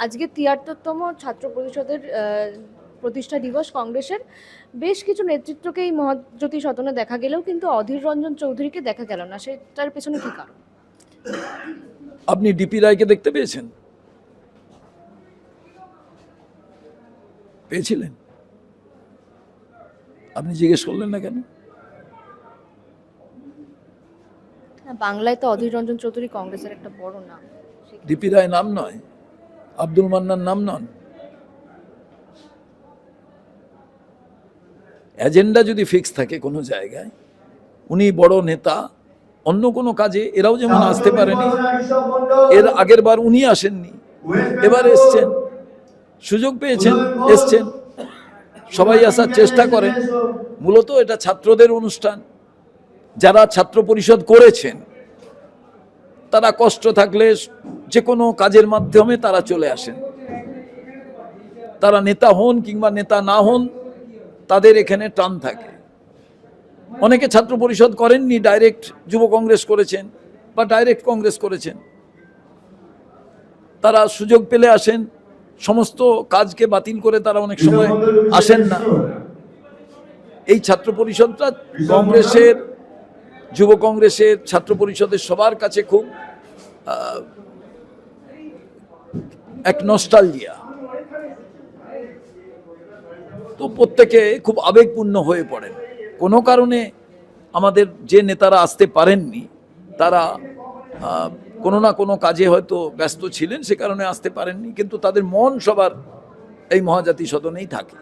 আজকে ৭৩তম ছাত্র পরিষদের প্রতিষ্ঠা দিবস কংগ্রেসের বেশ কিছু নেতৃত্বকে এই মহাজ্যোতি সদনে দেখা গেলেও কিন্তু অধীর রঞ্জন চৌধুরীকে দেখা গেল না, সেটার পেছনে কি কারণ? আপনি ডিপি রায়কে দেখতে পেয়েছেন? পেয়েছিলেন? আপনি জিজ্ঞেস করলেন না কেন? বাংলায় তো অধীর রঞ্জন চৌধুরী কংগ্রেসের একটা বড় নাম। ডিপি রায় নাম নয়, আব্দুল মান্নান নাম নন। এজেন্ডা যদি ফিক্স থাকে কোনো জায়গায়, উনি বড় নেতা, অন্য কোনো কাজে এরাও যেমন আসতে পারেনি, এর আগের বার উনি আসেননি, এবার এসছেন, সুযোগ পেয়েছেন, এসছেন, সবাই আসার চেষ্টা করেন। মূলত এটা ছাত্রদের অনুষ্ঠান। যারা ছাত্র পরিষদ করেছেন তারা কষ্ট থাকলে যে কোনো কাজের মাধ্যমে তারা চলে আসেন। তারা নেতা হন কিংবা নেতা না হন, তাদের এখানে টান থাকে। অনেকে ছাত্র পরিষদ করেননি, ডাইরেক্ট যুব কংগ্রেস করেছেন বা ডাইরেক্ট কংগ্রেস করেছেন। তারা সুযোগ পেলে আসেন, সমস্ত কাজকে বাতিল করে তারা অনেক সময় আসেন না। এই ছাত্র পরিষদটা কংগ্রেসের, যুব কংগ্রেসের, ছাত্র পরিষদের সবার কাছে খুব এক নস্টালজিয়া। তো প্রত্যেকে খুব আবেগপূর্ণ হয়ে পড়েন। কোনো কারণে আমাদের যে নেতারা আসতে পারেননি, তারা কোনো না কোনো কাজে হয়তো ব্যস্ত ছিলেন, সে কারণে আসতে পারেননি, কিন্তু তাদের মন সবার এই মহাজাতি সদনেই থাকে।